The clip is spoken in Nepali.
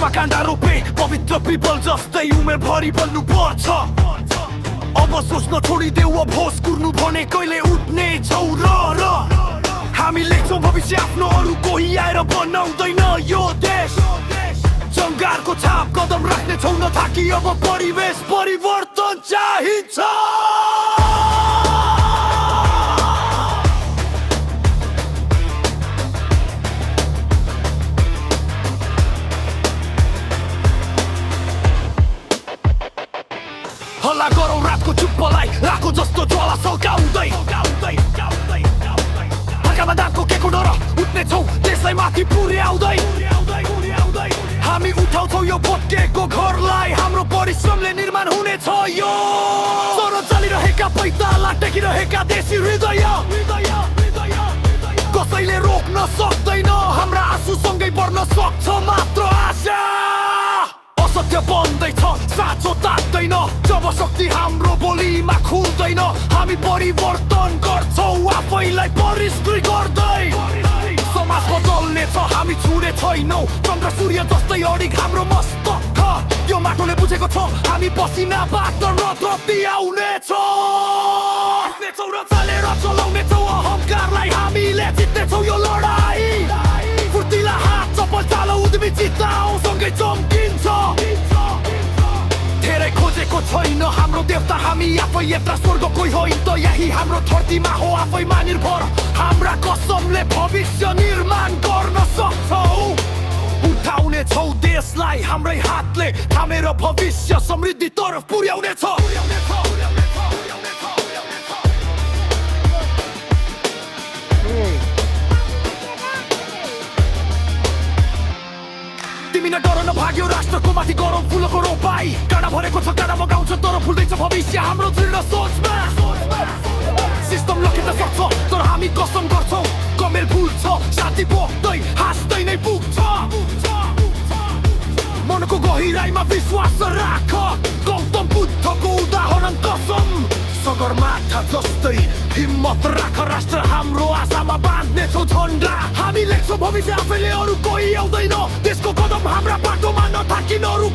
देशमा काण्डा रोपे पवित्र पिपल जस्तै उमेरभरि बन्नु पर्छ अब सोच्न छोडिदेऊ अब होस कुर्नु भने कहिले उठ्ने छौ र हामी लेख्छौँ भविष्य आफ्नो अरू कोही आएर बनाउँदैन यो देश जङ्गारको छाप कदम राख्ने छौ न थाकी अब परिवेश परिवर्तन चाहिन्छ हल्ला गरौँ रातको चुप्पलाई राको जस्तो ज्वाला सल्काउँदै ढाकामा दागको केको डर उठ्ने छौ त्यसलाई माथि पुर्याउँदै हामी उठाउँछौ यो भत्केको घरलाई हाम्रो परिश्रमले निर्माण हुनेछ यो तर चलिरहेका पैताला टेकिरहेका देशी हृदय कसैले रोक्न सक्दैन हाम्रा आँसुसँगै बढ्न सक्छ मात्र आशा असत्य बन्दैछ साँचो तात्दैन जब शक्ति हाम्रो बोलीमा खुल्दैन हामी परिवर्तन गर्छौँ आफैलाई परिष्कृत गर्दै समाज बदल्ने छ हामी छुने छैनौँ चन्द्र सूर्य जस्तै अडिग हाम्रो मस्तक छ यो माटोले बुझेको छ हामी पसिनाबाट रतरती आउनेछौँ र चलेर चलाउनेछौँ अहङ्कारलाई हामीले जित्नेछौँ यो लडाई फुर्तिला हात चप्पल चालो उद्यमी चित्ताउ सँगै चम्किन्छ धेरै खोजेको छैन हाम्रो देवता हामी आफै यत्र स्वर्गकै होइन त यही हाम्रो धरतीमा हो आफैमा निर्भर हाम्रा कसमले भविष्य निर्माण गर्न सक्छौँ उठाउने छौ देशलाई हाम्रै हातले थामेर भविष्य समृद्धि तर्फ पुर्याउनेछ तिमी न डर न भाग्यो राष्ट्रको माथि गरौँ फुलको रोपाई काँडा भरेको छ काँडा मगाउँछ तर फुल्दैछ भविष्य हाम्रो दृढ सोचमा सिस्टम लकिन सक्छ तर हामी कसम गर्छौँ कमेल फुल्छ शान्ति बोक्दै हाँस्दै नै पुग्छ मनको गहिराइमा विश्वास राख गौतम बुद्धको उदाहरण कसम सगरमाथा जस्तै हिम्मत राख राष्ट्र हाम्रो आशामा बाँध्नेछौ झन्डा हामी लेख्छौँ भविष्य आफैले अरू कोही आउँदैन त्यसको कदम हाम्रा बाटोमा नथाकिन अरू